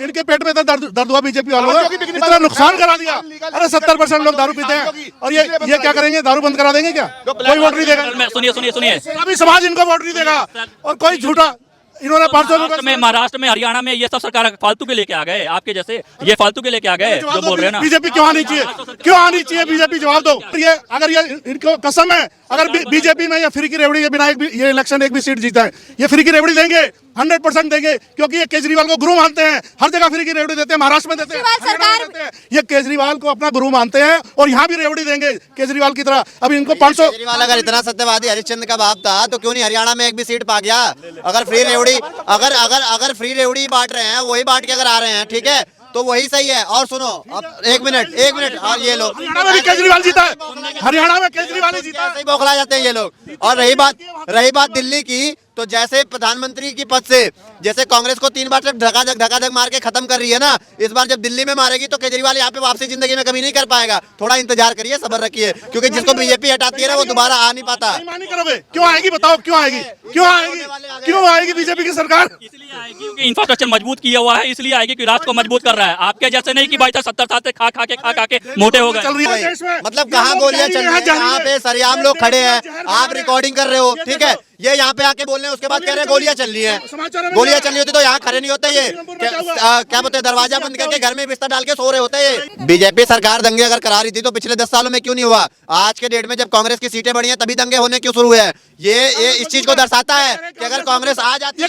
इनके पेट में दर्द हुआ बीजेपी वालों ने, इतना नुकसान करा दिया। अरे 70% लोग दारू पीते हैं और ये क्या करेंगे, दारू बंद करा देंगे क्या? कोई वोट नहीं देगा। सुनिए अभी समाज इनको वोट नहीं देगा। और कोई झूठा इन्होंने महाराष्ट्र में हरियाणा में ये सब सरकार फालतू के लेके आ गए, आपके जैसे ये फालतू के लेके आ गए जो बोल रहे हैं ना। बीजेपी क्यों आनी चाहिए, क्यों आनी चाहिए बीजेपी? जवाब दो। ये अगर ये इनको कसम है, अगर बीजेपी में ये फ्री की रेवड़ी के बिना ये इलेक्शन एक भी सीट जीता है, ये फ्री की रेवड़ी देंगे, 100% देंगे, क्योंकि ये केजरीवाल को गुरु मानते हैं। हर जगह फ्री की रेवड़ी देते हैं, महाराष्ट्र में देते हैं, ये केजरीवाल को अपना गुरु मानते हैं और यहाँ भी रेवड़ी देंगे केजरीवाल की तरह। अभी इनको 500। केजरीवाल अगर इतना सत्यवादी हरिश्चंद्र का बाप था तो क्यों नहीं हरियाणा में एक भी सीट पा गया? अगर फ्री रेवड़ी अगर फ्री रेवड़ी बांट रहे हैं, वही बांट के अगर आ रहे हैं, ठीक है, तो वही सही है। और सुनो, अब एक मिनट, और ये लोग हरियाणा में भी केजरीवाल जीता है, हरियाणा में केजरीवाल ही जीता है। ऐसे ही बौखला जाते हैं ये लोग। और रही बात दिल्ली की, तो जैसे प्रधानमंत्री की पद से जैसे कांग्रेस को 3 बार तक धक्का मार के खत्म कर रही है ना, इस बार जब दिल्ली में मारेगी तो केजरीवाल यहाँ पे वापसी जिंदगी में कभी नहीं कर पाएगा। थोड़ा इंतजार करिए, सब्र रखिए, क्योंकि जिसको बीजेपी हटाती है ना वो दोबारा आ नहीं पाता। करोगे क्यों आएगी, बताओ क्यों आएगी, क्यों आएगी बीजेपी की सरकार? इसलिए आएगी क्योंकि इंफ्रास्ट्रक्चर मजबूत किया हुआ है, इसलिए आएगी कि राष्ट्र को मजबूत कर रहा है। आपके जैसे नहीं कि भाई 70 साल से खा के मोटे हो गए। मतलब कहाँ गोलियां चल रही है, यहाँ पे सरेआम लोग खड़े हैं, आप रिकॉर्डिंग कर रहे हो, ठीक है, ये यहाँ पे आके बोल रहे हैं, उसके बाद कह रहे हैं गोलियां चल रही है। गोलियां चल रही होती तो यहाँ खड़े नहीं होते, ये क्या बोलते हैं, दरवाजा बंद करके घर में बिस्तर डाल के सो रहे होते ये। बीजेपी सरकार दंगे अगर करा रही थी तो पिछले 10 सालों में क्यों नहीं हुआ? आज के डेट में जब कांग्रेस की सीटें बढ़ी हैं तभी दंगे होने क्यों शुरू हुए हैं? ये इस चीज को दर्शाता है कि अगर कांग्रेस आ जाती है,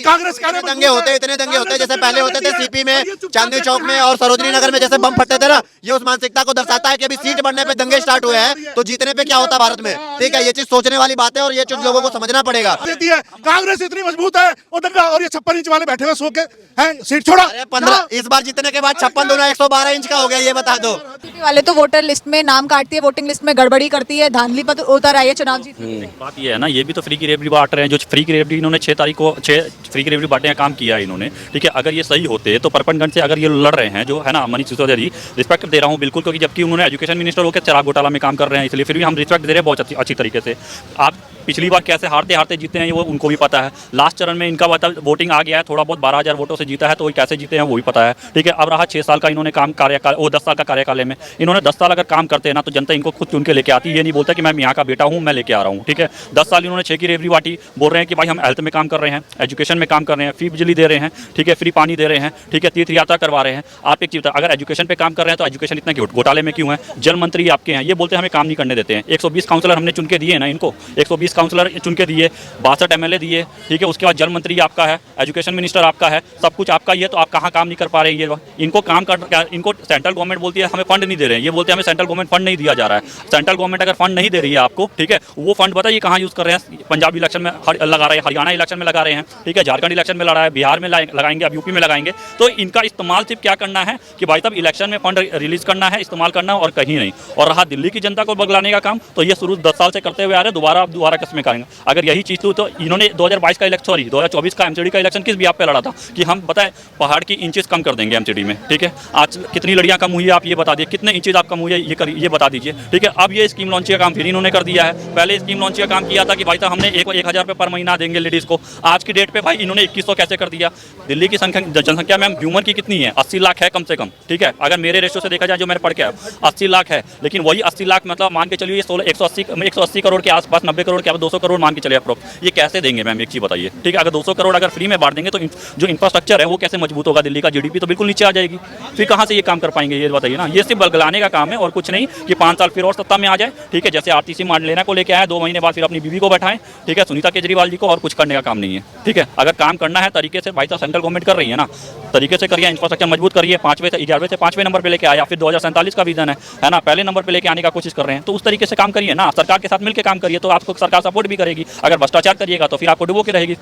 इतने दंगे होते जैसे पहले होते थे सीपी में, चांदनी चौक में और सरोजनी नगर में जैसे बम फटते थे ना। ये उस मानसिकता को दर्शाता है कि अभी सीट बढ़ने पे दंगे स्टार्ट हुए हैं तो जीतने पे क्या होता भारत में, ठीक है। ये चीज सोचने वाली बात है और ये चीज लोगों को समझना पड़ेगा। देती है कांग्रेस इतनी मजबूत है और ये 56 इंच वाले बैठे हुए सो के हैं, सीट छोड़ा। 15 इस बार जीतने के बाद 56 दोनों 112 इंच का हो गया, ये बता दो। बीजेपी वाले तो वोटर लिस्ट में नाम काटती है, वोटिंग लिस्ट में गड़बड़ी करती है, धांधली पर उतर आई है चुनाव जीतने। बात ये है ना, ये भी तो फ्री की रेवड़ी बांट रहे हैं। जो फ्री की रेवड़ी इन्होंने 6 तारीख को 6 फ्री की रेवड़ी बांटने का काम किया है इन्होंने, ठीक है। अगर ये सही होते तो परपनगंज से अगर ये लड़ रहे हैं, जो है ना, मनीष सिसोदिया जी, रिस्पेक्ट दे रहा हूँ बिल्कुल, क्योंकि जबकि उन्होंने एजुकेशन मिनिस्टर होकर शराब घोटाला में काम कर रहे हैं, इसलिए फिर भी हम रिस्पेक्ट दे रहे हैं बहुत अच्छी तरीके से। आप पिछली बार कैसे हारते जीते हैं वो उनको भी पता है। लास्ट चरण में इनका वोटिंग आ गया है, थोड़ा बहुत 12,000 वोटों से जीता है, तो वो कैसे जीते हैं वो भी पता है, ठीक है। अब रहा 6 साल का इन्होंने काम 10 साल का कार्यकाल में इन्होंने 10 साल अगर काम करते हैं ना तो जनता इनको खुद चुन के लेके आती है। ये नहीं बोलता कि मैं यहाँ का बेटा हूँ, मैं लेके आ रहा हूँ, ठीक है। 10 साल इन्होंने 6 की रेवड़ी बांटी, बोल रहे हैं कि भाई हम हेल्थ में काम कर रहे हैं, एजुकेशन में काम कर रहे हैं, फ्री बिजली दे रहे हैं, ठीक है, फ्री पानी दे रहे हैं, ठीक है, तीर्थ यात्रा करवा रहे हैं। आप एक चीज, अगर एजुकेशन पे काम कर रहे हैं तो एजुकेशन इतना घोटाले में क्यों है? जल मंत्री आपके हैं, ये बोलते हैं हमें काम नहीं करने देते हैं। 120 काउंसलर हमने चुन के दिए ना इनको, 120 काउंसलर चुन के दिए, 62 MLA दिए, ठीक है। उसके बाद जल मंत्री आपका है, एजुकेशन मिनिस्टर आपका है, सब कुछ आपका ही है, तो आप कहाँ काम नहीं कर पा रहे हैं? इनको काम कर, इनको सेंट्रल गवर्नमेंट बोलती है हमें फंड नहीं दे रहे हैं, ये बोलते हैं हमें सेंट्रल गवर्नमेंट फंड नहीं दिया जा रहा है। सेंट्रल गवर्नमेंट अगर फंड नहीं दे रही है आपको, ठीक है, वो फंड बताइए कहाँ यूज़ कर रहे हैं? पंजाब इलेक्शन में लगा रहे हैं, हरियाणा इलेक्शन में लगा रहे हैं, ठीक है, झारखंड इलेक्शन में लड़ा है, बिहार में लगाएंगे, अब यूपी में लगाएंगे। तो इनका इस्तेमाल सिर्फ क्या करना है कि भाई तब इलेक्शन में फंड रिलीज करना है, इस्तेमाल करना है और कहीं नहीं। और रहा दिल्ली की जनता को बगलाने का काम, तो ये शुरू 10 साल से करते हुए आ रहे हैं, दोबारा किसमें करेंगे? अगर यही चीज़ तो इन्होंने 2022 का इलेक्शन, 2024 का एमसीडी का इलेक्शन किस भी आप पे लड़ा था कि हम बताएं पहाड़ की इंचेस कम कर देंगे एमसीडी में, ठीक है। आज कितनी लड़ियां कम हुई है आप ये बता दीजिए, कितने इंचेस आप कम हुई है ये बता दीजिए, ठीक है। अब ये स्कीम लॉन्च का काम फिर इन्होंने कर दिया है। पहले स्कीम लॉन्च का काम किया था कि भाई साहब हमने 1,000 रुपये पर महीना देंगे लेडीज़ को, आज की डेट पे भाई इन्होंने 2100 कैसे कर दिया? दिल्ली की जनसंख्या में ह्यूमन की कितनी है? 80 लाख है कम से कम, ठीक है। अगर मेरे रेशो से देखा जाए जो मैंने पढ़ के आया 80 लाख है, लेकिन वही 80 लाख मतलब मान के चलिए 180 करोड़ के आसपास, 90 करोड़ के 200 करोड़ मान के चलिए अप्रोक्स, ये कैसे देंगे मैम? एक चीज़ बताइए, ठीक है। अगर 200 करोड़ अगर फ्री में बांट देंगे तो जो इंफ्रास्ट्रक्चर है वो कैसे मजबूत होगा? दिल्ली का जीडीपी तो बिल्कुल नीचे आ जाएगी, फिर कहाँ से ये काम कर पाएंगे? ये बताइए ना। ये सिर्फ बगलाने का काम है और कुछ नहीं कि 5 साल फिर और सत्ता में आ जाए, ठीक है। जैसे आरटीसी मान लेना को लेके आए, 2 महीने बाद फिर अपनी बीवी को बैठाएं, ठीक है, सुनीता केजरीवाल जी को, और कुछ करने का काम नहीं है, ठीक है। अगर काम करना है तरीके से, भाई साहब सेंट्रल गवर्नमेंट कर रही है ना, तरीके से करिए, इंफ्रास्ट्रक्चर मजबूत करिए। 11वें से 5वें नंबर पर लेके आया, फिर 2047 का विजन है ना, पहले नंबर पर लेके आने का कोशिश कर रहे हैं, तो उस तरीके से काम करिए ना, सरकार के साथ मिलकर काम करिए, तो आपको सरकार सपोर्ट भी करेगी। अगर भ्रष्टाचार करिएगा तो फिर आपको डुबो के रहेगी।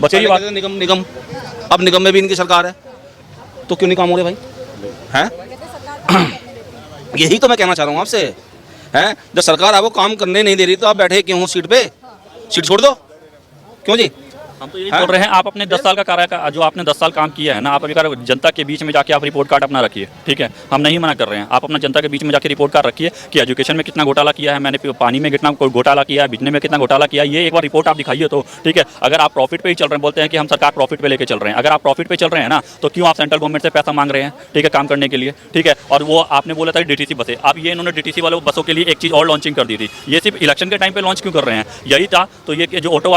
बचेगी बात। निगम अब निगम में भी इनकी सरकार है तो क्यों नहीं काम हो रहे भाई? हैं यही तो मैं कहना चाह रहा हूँ आपसे, हैं जब सरकार आपको काम करने नहीं दे रही तो आप बैठे क्यों हो सीट पे? सीट छोड़ दो। क्यों जी? हम तो यही बोल रहे हैं, आप अपने 10 साल का कार्य जो आपने 10 साल काम किया है ना, आप अगर जनता के बीच में जाके आप रिपोर्ट कार्ड अपना रखिए, ठीक है, हम नहीं मना कर रहे हैं, आप अपना जनता के बीच में जाके रिपोर्ट कार्ड रखिए कि एजुकेशन में कितना घोटाला किया है मैंने, पानी में कितना घोटाला किया है, बिजली में कितना घोटाला किया है, ये एक बार रिपोर्ट आप दिखाइए तो, ठीक है। अगर आप प्रॉफिट पे ही चल रहे हैं, बोलते हैं कि हम सरकार प्रॉफिट पे लेके चल रहे हैं, अगर आप प्रॉफिट पे चल रहे हैं ना, तो क्यों आप सेंट्रल गवर्नमेंट से पैसा मांग रहे हैं, ठीक है, काम करने के लिए, ठीक है। और वो आपने बोला था डीटीसी बसें, अब ये इन्होंने डीटीसी वाले बसों के लिए एक चीज़ और लॉन्चिंग कर दी थी, ये सिर्फ इलेक्शन के टाइम पे लॉन्च क्यों कर रहे हैं, यही था। तो ये जो ऑटो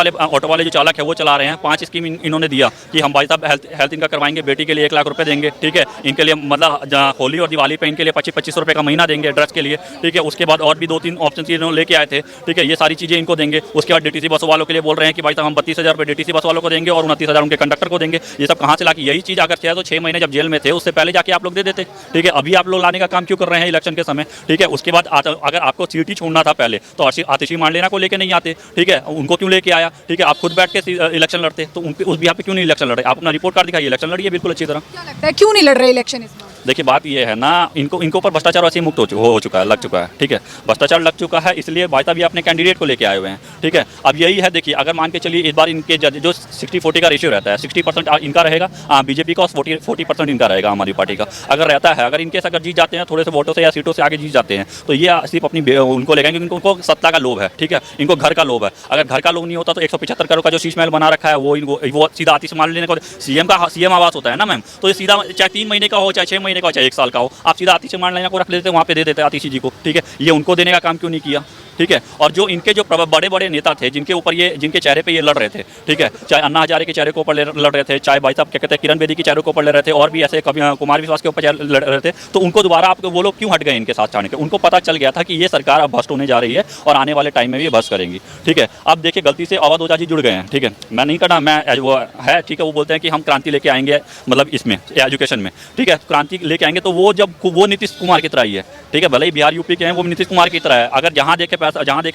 वाले जो चालक है वो चला रहे हैं, 5 स्कीम इन्होंने दिया कि हम भाई साहब हेल्थ इनका करवाएंगे, बेटी के लिए 1 लाख रुपए देंगे, ठीक है, इनके लिए मतलब होली और दिवाली पे इनके लिए 25-25 रुपये का महीना देंगे ड्रेस के लिए, ठीक है। उसके बाद और भी 2-3 ऑप्शन इन्होंने लेके आए थे, ठीक है, ये सारी चीज़ें इनको देंगे। उसके बाद डीटीसी बस वालों के लिए बोल रहे हैं कि भाई साहब हम 32,000 रुपये डीटीसी बस वालों को देंगे और 29,000 उनके कंडक्टर को देंगे। ये सब कहाँ से ला के, यही चीज़ अगर चाहे तो 6 महीने जब जेल में थे उससे पहले जाके आप लोग दे देते, ठीक है। अभी आप लोग लाने का काम क्यों कर रहे हैं इलेक्शन के समय, ठीक है। उसके बाद अगर आपको सीट ही छोड़ना था पहले तो आतिशी मांडलेना को लेके नहीं आते, ठीक है, उनको क्यों लेके आया, ठीक है। आप खुद बैठ के इलेक्शन लड़ते, तो उस बिहार पे क्यों नहीं इलेक्शन लड़ रहे, आप अपना रिपोर्ट कार्ड दिखाइए, इलेक्शन लड़िए बिल्कुल अच्छी तरह। क्या लगता है क्यों नहीं लड़ रहे इलेक्शन इस बार? देखिए बात ये है ना, इनको ऊपर भ्रष्टाचार वैसे ही मुक्त हो चुका है, लग चुका है, ठीक है, भ्रष्टाचार लग चुका है, इसलिए भाई साहब ये अपने कैंडिडेट को लेके आए हुए हैं, ठीक है। अब यही है, देखिए अगर मान के चलिए इस बार इनके जो 60-40 का रेशियो रहता है, 60% इनका रहेगा, बीजेपी का, 40% इनका रहेगा हमारी पार्टी का। अगर रहता है, अगर इनके अगर जीत जाते हैं थोड़े से वोटों से या सीटों से आगे जीत जाते हैं, तो ये सिर्फ अपनी उनको लेंगे, क्योंकि उनको सत्ता का लोभ है, ठीक है, इनको घर का लोभ है। अगर घर का लोभ नहीं होता तो 175 करोड़ का जो शीश महल बना रखा है वो सीधा आतिश मान लेने को, सीएम आवास होता है ना मैम, तो ये सीधा चाहे 3 महीने का हो, चाहे 6 महीने का हो, चाहे 1 साल का हो, आप सीधा आतिशी मान लेना को रख लेते, वहाँ पे दे देते आतिशी जी को, ठीक है। ये उनको देने का काम क्यों नहीं किया, ठीक है। और जो इनके जो बड़े बड़े नेता थे जिनके ऊपर जिनके चेहरे पे ये लड़ रहे थे, ठीक है, चाहे अन्ना हजारे के चेहरे के ऊपर लड़ रहे थे, चाहे भाई साहब क्या कहते हैं किरण बेदी के चेहरे के ऊपर लड़ रहे थे, और भी ऐसे कुमार विश्वास के ऊपर लड़ रहे थे, तो उनको दोबारा आप वो लोग क्यों हट गए इनके साथ चाहने के, उनको पता चल गया था कि ये सरकार अब भ्रष्ट होने जा रही है और आने वाले टाइम में भी भ्रष्ट करेंगी, ठीक है। अब देखिए गलती से अवध ओझा जी जुड़ गए हैं, ठीक है, मैं नहीं करना, मैं वो है, ठीक है, वो बोलते हैं कि हम क्रांति लेके आएंगे, मतलब इसमें एजुकेशन में, ठीक है, क्रांति लेके आएंगे, तो वो जब वो नीतीश कुमार की तरह ही है, ठीक है, भले ही बिहार यूपी के हैं, वो नीतीश कुमार की तरह है, अगर जहाँ देख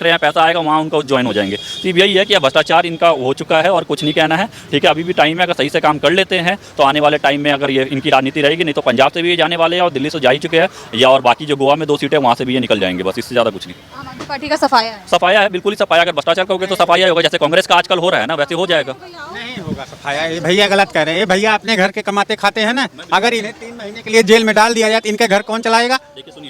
रहे हैं पैसा आएगा वहाँ उनको ज्वाइन हो जाएंगे। सिर्फ यही है कि भ्रष्टाचार इनका हो चुका है और कुछ नहीं कहना है, ठीक है, अभी भी टाइम है, अगर सही से काम कर लेते हैं तो आने वाले टाइम में अगर ये इनकी राजनीति रहेगी, नहीं तो पंजाब से भी ये जाने वाले हैं और दिल्ली से जा ही चुके हैं, या और बाकी जो गोवा में 2 सीटें वहाँ से भी ये निकल जाएंगे, बस इससे ज़्यादा कुछ नहीं। आम आदमी पार्टी का सफाया है, सफाया है, बिल्कुल ही सफाया। अगर भ्रष्टाचार करोगे तो सफाया होगा, जैसे कांग्रेस का आजकल हो रहा है ना, वैसे हो जाएगा। नहीं होगा सफाया, ये भैया गलत कह रहे हैं, ये भैया अपने घर के कमाते खाते हैं ना, अगर इन्हें 3 महीने के लिए जेल में डाल दिया जाए तो इनके घर कौन चलाएगा,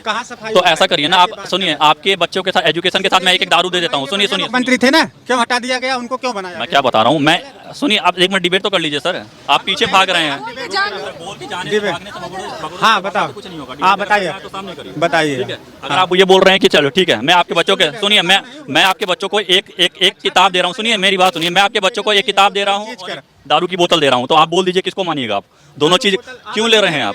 कहाँ सफाई। तो ऐसा करिए ना, आप सुनिए, आपके बच्चों के साथ एजुकेशन के साथ मैं एक दारू दे देता हूँ, सुनिए सुनिए, मंत्री थे ना, क्यों हटा दिया गया, उनको क्यों बनाया? मैं क्या बता रहा हूँ, मैं सुनिए, आप एक मिनट डिबेट तो कर लीजिए सर, आप पीछे भाग रहे हैं। हाँ बताओ, कुछ नहीं होगा, हाँ बताइए, बताइए। अगर आप ये बोल रहे हैं कि चलो ठीक है, मैं आपके बच्चों के, सुनिए, मैं आपके बच्चों को एक किताब दे रहा हूँ, सुनिए मेरी बात सुनिए, मैं आपके बच्चों को एक किताब दे रहा हूँ, दारू की बोतल दे रहा हूँ, तो आप बोल दीजिए किसको मानिएगा आप, दोनों चीज क्यों ले रहे हैं आप,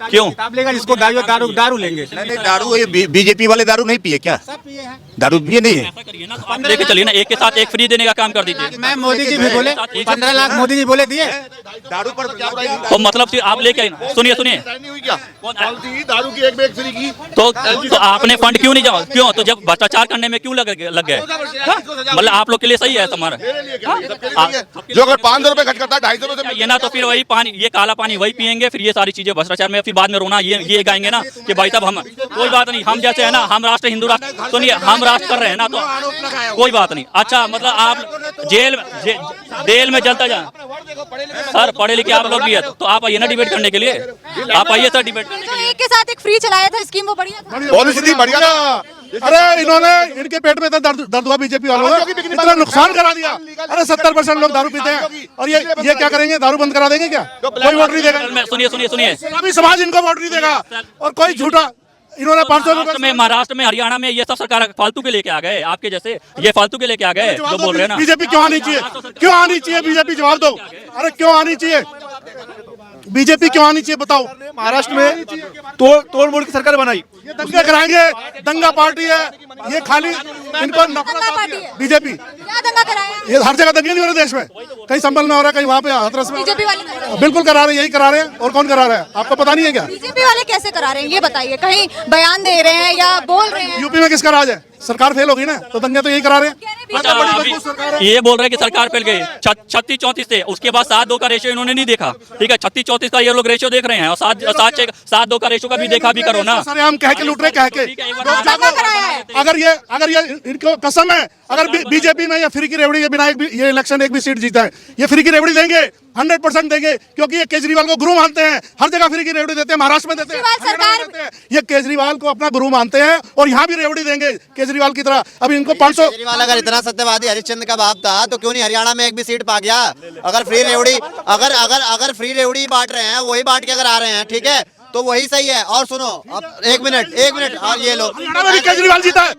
क्यों? किताब लेगा जिसको दारू लेंगे। नहीं दारू, ये बीजेपी वाले दारू नहीं पिए क्या? सब पिए हैं, दारू पिए नहीं है? ऐसा करिए ना, तो आप लेके चलिए ना, एक के साथ एक फ्री देने का काम कर दीजिए। मैं मोदी जी भी बोले 15 लाख मोदी जी बोले दिए, दारू पर तो मतलब फिर आप लेके आइए, सुनिए दारू की एक बैग फ्री की तो आपने फंड क्यों नहीं जाओ, क्यों? तो जब भ्रष्टाचार करने में क्यों लग गए, मतलब आप लोग के लिए सही है तुम्हारा, जो अगर 500 रुपए खर्च करता है 250 रुपए ये ना, तो फिर वही पानी, ये काला पानी वही पियेंगे, फिर ये सारी चीजें भ्रष्टाचार में, फिर बाद में रोना ये गाएंगे ना कि भाई साहब हम, कोई बात नहीं, हम जैसे है ना, हम राष्ट्र हिंदू राष्ट्र, सुनिए हम राष्ट्र कर रहे हैं ना, तो कोई बात नहीं। अच्छा मतलब आप जेल में जलता जा सर, पढ़े लिखे आप लोग भी है, तो आप आइए ना डिबेट करने के लिए, आप आइए सर डिबेट करने के लिए। एक के साथ एक फ्री चलाया था स्कीम, वो बढ़िया था। पॉलिसी बढ़िया ना। अरे इन्होंने इनके पेट में दर्द हुआ बीजेपी वालों ने, इतना नुकसान करा दिया। अरे 70% लोग दारू पीते हैं, और ये क्या करेंगे, दारू बंद करा देंगे क्या? कोई वोट नहीं देगा। सुनिए, अभी समाज इनको वोट नहीं देगा, और कोई झूठा इन्होंने 500 में, महाराष्ट्र में, हरियाणा में ये सब सरकार फालतू के लेके आ गए, आपके जैसे ये फालतू के लेके आ गए जो बोल रहे हैं ना। बीजेपी क्यों आनी चाहिए, क्यों आनी चाहिए बीजेपी, जवाब दो। अरे क्यों आनी चाहिए बीजेपी, क्यों आनी चाहिए बताओ? महाराष्ट्र में तोड़ मोड़ की सरकार बनाई, ये दंगा कराएंगे, दंगा पार्टी है ये, खाली इनको नफरत है बीजेपी। क्या दंगा कराया? ये हर जगह दंगे नहीं हो रहे देश में, कहीं संभल में हो रहा है, कहीं वहाँ पे हाथरस में। बीजेपी वाले करा रहे हैं। बिल्कुल करा रहे हैं, यही करा रहे हैं, और कौन करा रहा है आपको पता नहीं है क्या? बीजेपी वाले कैसे करा रहे हैं ये बताइए, कहीं बयान दे रहे हैं या बोल रहे हैं? यूपी में किसका राज है? सरकार फेल होगी ना, तो दंगे तो यही करा रहे हैं। अच्छा, अभी ये बोल रहे हैं कि सरकार फैल गई 36-34 से, उसके बाद 7-2 का रेशियो इन्होंने नहीं देखा, ठीक है। 36-34 का ये लोग रेशियो देख रहे हैं, और 7-2 का रेशियो का भी देखा भी करो ना। सर हम कह के लूट रहे, कह के अगर ये इनको कसम है, अगर बीजेपी में या फ्री की रेवड़ी के बिना ये इलेक्शन एक भी सीट जीता है, ये फ्री की रेवड़ी देंगे, 100% देंगे, क्योंकि ये केजरीवाल को गुरु मानते हैं। हर जगह फ्री की रेवड़ी देते हैं, महाराष्ट्र में देते हैं, हरियाणा में देते हैं। ये केजरीवाल को अपना गुरु मानते हैं और यहाँ भी रेवड़ी देंगे केजरीवाल की तरह। अभी इनको 500 केजरीवाल अगर इतना सत्यवादी हरिश्चंद्र का बाप था तो क्यों नहीं हरियाणा में एक भी सीट पा गया? अगर फ्री रेवड़ी अगर फ्री रेवड़ी बांट रहे हैं, वही बांट के अगर आ रहे हैं, ठीक है, तो वही सही है। और सुनो, अब एक मिनट, और ये लोग हरियाणा में भी केजरीवाल जीता है,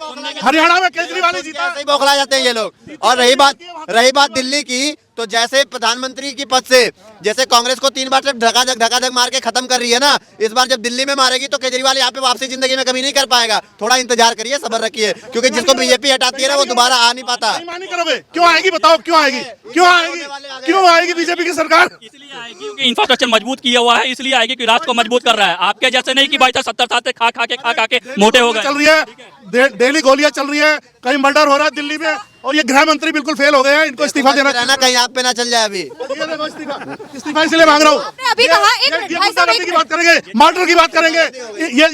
हरियाणा में केजरीवाल ही जीता ऐसे ही बौखला जाते हैं ये लोग। और रही बात दिल्ली की, तो जैसे प्रधानमंत्री की पद से जैसे कांग्रेस को 3 बार से धक्का मार के खत्म कर रही है ना, इस बार जब दिल्ली में मारेगी तो केजरीवाल यहाँ पे वापसी जिंदगी में कभी नहीं कर पाएगा। थोड़ा इंतजार करिए, सब्र रखिए, क्योंकि जिसको बीजेपी हटाती है ना, वो दोबारा आ नहीं पाता। नहीं करोगे? क्यों आएगी बताओ, क्यों आएगी बीजेपी की सरकार? इसलिए आएगी क्योंकि इंफ्रास्ट्रक्चर मजबूत किया हुआ है, इसलिए आएगी कि राष्ट्र को मजबूत कर रहा है। आपके जैसे नहीं कि भाई 70 साल से खा के मोटे हो गए। चल रही है, डेली गोलियां चल रही है, कहीं मर्डर हो रहा है दिल्ली में, और ये गृह मंत्री बिल्कुल फेल हो गए हैं, इनको इस्तीफा देना रहना, कहीं आप पे ना चल जाए। अभी ये देखो इस्तीफा इसलिए मांग रहा हूँ। अभी कहा एक मिनट, ये भाई साहब, गुंडागर्दी की बात करेंगे, मर्डर की बात करेंगे, ये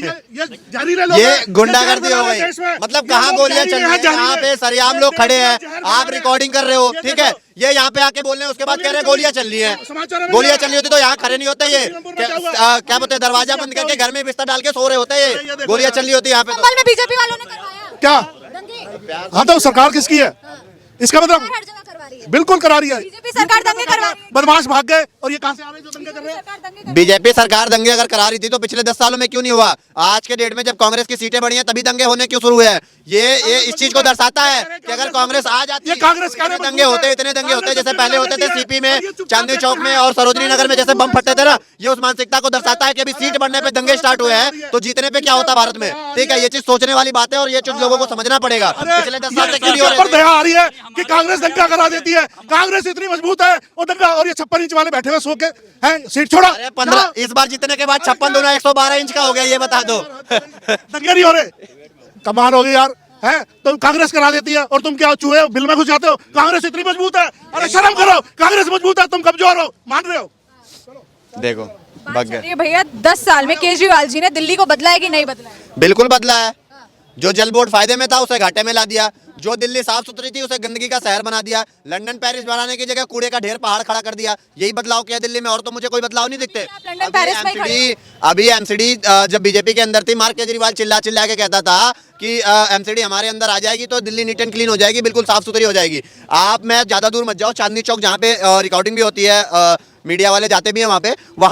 जारी रहे लोग, ये गुंडागर्दी हो गई। मतलब कहाँ गोलियां चल रही हैं? यहाँ पे सरेआम लोग खड़े हैं, आप रिकॉर्डिंग कर रहे हो, ठीक है, ये यहाँ पे आके बोल रहे हैं, उसके बाद कह रहे हैं गोलियां चल रही हैं। गोलियां चल रही होती तो यहाँ खड़े नहीं होते, ये क्या बोलते हैं, दरवाजा बंद करके घर में बिस्तर डाल के सो रहे होते ये। गोलियां चल रही होती यहाँ पे तो। में बीजेपी वालों ने करवाया क्या? हाँ तो सरकार किसकी है? इसका मतलब हर जगह करवा रही है, बिल्कुल करा रही है। बीजेपी सरकार दंगे करवा रही है। बदमाश भाग गए, और ये कहाँ से आ रहे हैं जो दंगे कर रहे हैं? बीजेपी सरकार दंगे अगर करा रही थी तो पिछले 10 सालों में क्यों नहीं हुआ? आज के डेट में जब कांग्रेस की सीटें बढ़ी हैं, तभी दंगे होने क्यों शुरू हुए हैं? ये इस चीज को दर्शाता है कि अगर कांग्रेस आ जाती, ये कांग्रेस का इतने दंगे होते जैसे पहले होते थे सीपी में, चांदनी चौक में और सरोजनी नगर में जैसे बम फटते थे ना। ये उस मानसिकता को दर्शाता है कि अभी सीट बढ़ने पे दंगे स्टार्ट हुए हैं, तो जीतने पे क्या होता भारत में, ठीक है। ये चीज सोचने वाली बात है, और ये चीज लोगों को समझना पड़ेगा। पिछले 10 साल से क्यों नहीं हो रहे थे? दया आ रही है कि कांग्रेस दंगा करा देती है, कांग्रेस इतनी मजबूत है, और दंगा, और ये 56 इंच वाले बैठे हुए सो के हैं, सीट छोड़ा। अरे 15 इस बार जीतने के बाद 56 दूना 112 इंच का हो गया, ये बता दो। दंगे नहीं हो रहे, कमाल हो गई यार, है तो कांग्रेस करा देती है, और तुम क्या चूहे बिल में घुस जाते हो? कांग्रेस इतनी मजबूत है, अरे शर्म करो, कांग्रेस मजबूत है, तुम कमजोर हो, मान रहे हो? देखो भाग गए। भैया 10 साल में केजरीवाल जी ने दिल्ली को बदला है कि नहीं बदला है? बिल्कुल बदला है। जो जल बोर्ड फायदे में था उसे घाटे में ला दिया, जो दिल्ली साफ सुथरी थी उसे गंदगी का शहर बना दिया, लंदन पेरिस बनाने की जगह कूड़े का ढेर पहाड़ खड़ा कर दिया। यही बदलाव किया दिल्ली में, और तो मुझे कोई बदलाव नहीं दिखते। लंदन पेरिस में ही खड़े अभी एमसीडी जब बीजेपी के अंदर थी, मार्क केजरीवाल चिल्ला के कहता था कि एमसीडी हमारे अंदर आ जाएगी तो दिल्ली नीट एंड क्लीन हो जाएगी, बिल्कुल साफ सुथरी हो जाएगी। आप मैं ज्यादा दूर मत जाओ, चांदनी चौक जहाँ पे रिकॉर्डिंग भी होती है, मीडिया वाले जाते भी हैं वहाँ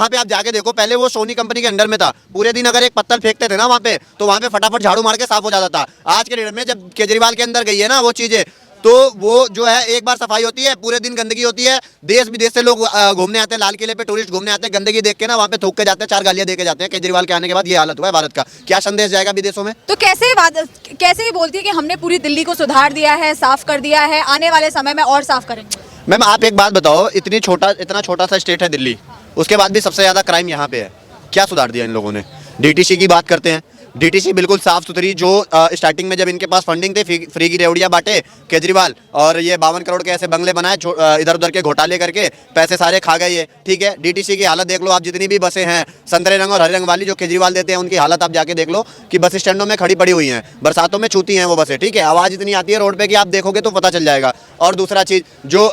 पे आप जाके देखो। पहले वो सोनी कंपनी के अंडर में था, पूरे दिन अगर एक पत्थर फेंकते थे ना वहाँ पे, तो वहाँ पे फटाफट झाड़ू मार के साफ हो जाता था। आज के डेट में जब केजरीवाल के अंदर गई है ना वो चीजें, तो वो जो है एक बार सफाई होती है, पूरे दिन गंदगी होती है। देश विदेश से लोग घूमने आते हैं, लाल किले पे टूरिस्ट घूमने आते हैं, गंदगी देख के ना वहाँ पे थूक के जाते हैं, 4 गालियां दे के जाते हैं। केजरीवाल के आने के बाद ये हालत हुआ है भारत का, क्या संदेश जाएगा विदेशों में? तो कैसे ही बोलती है कि हमने पूरी दिल्ली को सुधार दिया है, साफ कर दिया है, आने वाले समय में और साफ करेंगे? मैम आप एक बात बताओ, इतना छोटा सा स्टेट है दिल्ली, उसके बाद भी सबसे ज्यादा क्राइम यहाँ पे है, क्या सुधार दिया इन लोगों ने? डीटीसी की बात करते हैं, डीटीसी बिल्कुल साफ सुथरी, जो स्टार्टिंग में जब इनके पास फंडिंग थे, फ्री की रेवड़ियाँ बांटे केजरीवाल, और ये 52 करोड़ के ऐसे बंगले बनाए इधर उधर के घोटाले करके, पैसे सारे खा गए ये, ठीक है। डीटीसी की हालत देख लो आप, जितनी भी बसें हैं संतरे रंग और हरे रंग वाली जो केजरीवाल देते हैं, उनकी हालत आप जाके देख लो कि बस स्टैंडों में खड़ी पड़ी हुई हैं, बरसातों में छूती हैं वो बसें, ठीक है। आवाज़ इतनी आती है रोड पे कि आप देखोगे तो पता चल जाएगा। और दूसरा चीज़, जो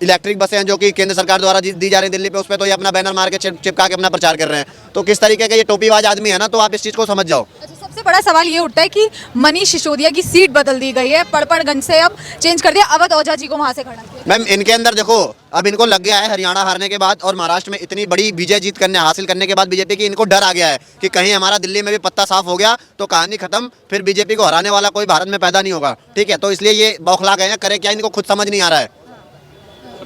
इलेक्ट्रिक बसें हैं जो कि केंद्र सरकार द्वारा दी जा रही है दिल्ली पे, उस पर तो ये अपना बैनर मार के चिपका के अपना प्रचार कर रहे हैं। तो किस तरीके का ये टोपीबाज आदमी है ना, तो आप इस चीज़ को समझ जाओ। सबसे बड़ा सवाल ये उठता है कि मनीष सिसोदिया की सीट बदल दी गई है, पड़पड़गंज से अब चेंज कर दिया, अवध ओझा जी को वहां से खड़ा किया। मैम इनके अंदर देखो, अब इनको लग गया है हरियाणा हारने के बाद और महाराष्ट्र में इतनी बड़ी विजय हासिल करने के बाद बीजेपी की, इनको डर आ गया है कि कहीं हमारा दिल्ली में भी पत्ता साफ हो गया तो कहानी खत्म, फिर बीजेपी को हराने वाला कोई भारत में पैदा नहीं होगा, ठीक है। तो इसलिए ये बौखला गए हैं, करे क्या इनको खुद समझ नहीं आ रहा है।